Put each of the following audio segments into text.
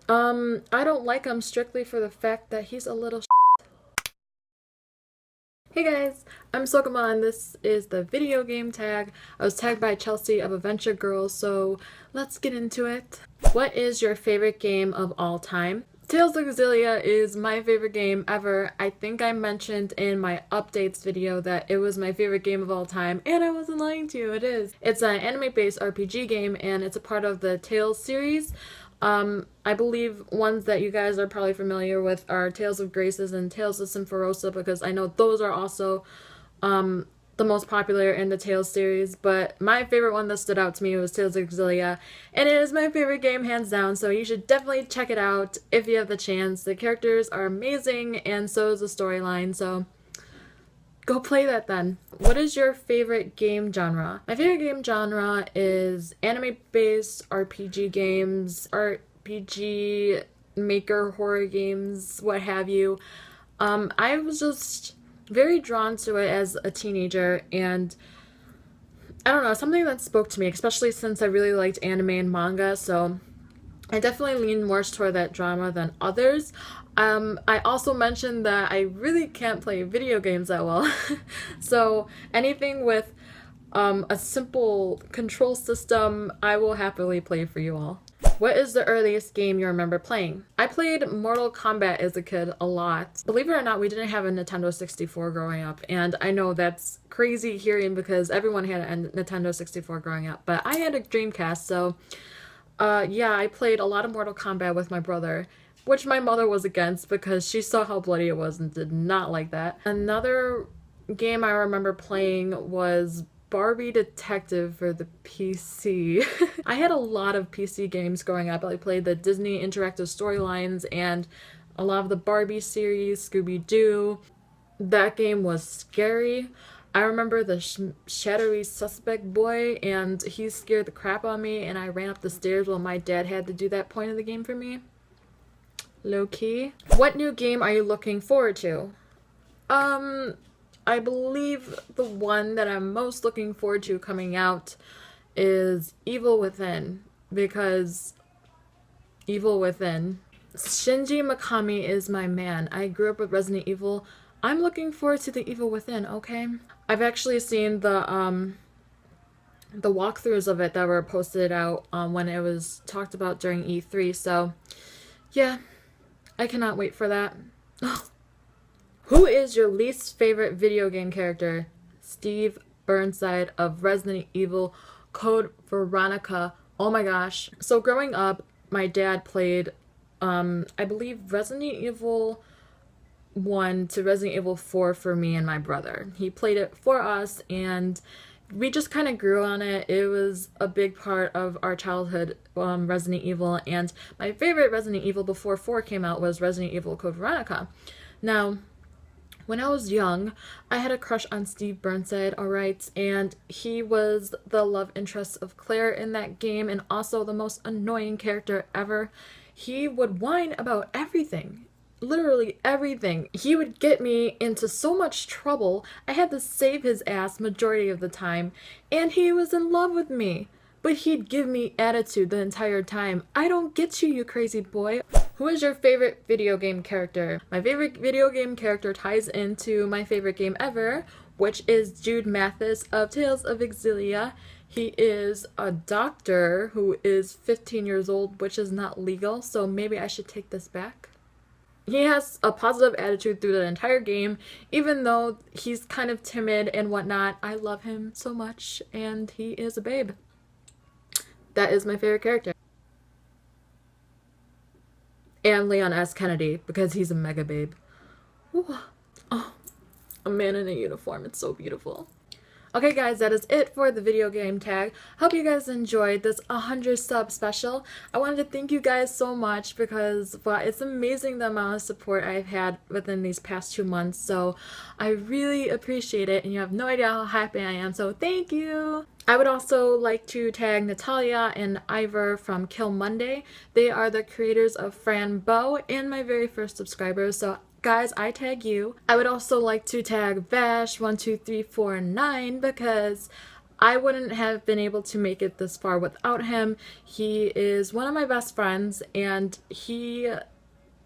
I don't like him strictly for the fact that he's a little. Hey guys, I'm Sokama and this is the video game tag. I was tagged by Chelsea of Adventure Girls, so let's get into it. What is your favorite game of all time? Tales of Xillia is my favorite game ever. I think I mentioned in my updates video that it was my favorite game of all time, and I wasn't lying to you, it is. It's an anime-based RPG game, and it's a part of the Tales series. I believe ones that you guys are probably familiar with are Tales of Graces and Tales of Symphorosa, because I know those are also the most popular in the Tales series, but my favorite one that stood out to me was Tales of Xillia, and it is my favorite game hands down, so you should definitely check it out if you have the chance. The characters are amazing, and so is the storyline, so go play that then. What is your favorite game genre? My favorite game genre is anime-based RPG games, RPG maker horror games, what have you. I was just very drawn to it as a teenager, and I don't know, something that spoke to me, especially since I really liked anime and manga, so I definitely lean more toward that drama than others. I also mentioned that I really can't play video games that well. So anything with a simple control system, I will happily play for you all. What is the earliest game you remember playing? I played Mortal Kombat as a kid a lot. Believe it or not, we didn't have a Nintendo 64 growing up, and I know that's crazy hearing because everyone had a Nintendo 64 growing up, but I had a Dreamcast, so yeah, I played a lot of Mortal Kombat with my brother, which my mother was against because she saw how bloody it was and did not like that. Another game I remember playing was Barbie Detective for the PC. I had a lot of PC games growing up. I played the Disney interactive storylines and a lot of the Barbie series, Scooby-Doo. That game was scary. I remember the shadowy suspect boy, and he scared the crap out of me, and I ran up the stairs while my dad had to do that point of the game for me. Low key. What new game are you looking forward to? I believe the one that I'm most looking forward to coming out is Evil Within, because Evil Within. Shinji Mikami is my man. I grew up with Resident Evil. I'm looking forward to the Evil Within, okay? I've actually seen the walkthroughs of it that were posted out when it was talked about during E3, so yeah, I cannot wait for that. Who is your least favorite video game character? Steve Burnside of Resident Evil Code Veronica. Oh my gosh. So growing up, my dad played, I believe Resident Evil 1 to Resident Evil 4 for me and my brother. He played it for us, and we just kind of grew on it. It was a big part of our childhood, Resident Evil, and my favorite Resident Evil before 4 came out was Resident Evil Code Veronica. Now, when I was young, I had a crush on Steve Burnside, alright, and he was the love interest of Claire in that game and also the most annoying character ever. He would whine about everything. Literally everything. He would get me into so much trouble, I had to save his ass majority of the time, and he was in love with me. But he'd give me attitude the entire time. I don't get you, you crazy boy. Who is your favorite video game character? My favorite video game character ties into my favorite game ever, which is Jude Mathis of Tales of Xillia. He is a doctor who is 15 years old, which is not legal, so maybe I should take this back. He has a positive attitude through the entire game, even though he's kind of timid and whatnot. I love him so much, and he is a babe. That is my favorite character. And Leon S. Kennedy, because he's a mega babe. Ooh. Oh, a man in a uniform. It's so beautiful. Okay guys, that is it for the video game tag. Hope you guys enjoyed this 100 sub special. I wanted to thank you guys so much because, well, it's amazing the amount of support I've had within these past 2 months, so I really appreciate it, and you have no idea how happy I am, so thank you! I would also like to tag Natalia and Ivar from Kill Monday. They are the creators of Fran Bow and my very first subscribers, so guys, I tag you. I would also like to tag Vash 12349 because I wouldn't have been able to make it this far without him. He is one of my best friends, and he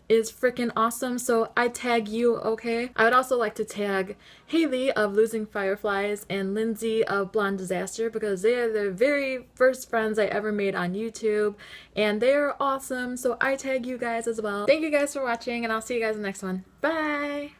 is freaking awesome, so I tag you, okay? I would also like to tag Haley of Losing Fireflies and Lindsay of Blonde Disaster, because they are the very first friends I ever made on YouTube, and they are awesome, so I tag you guys as well. Thank you guys for watching, and I'll see you guys in the next one. Bye!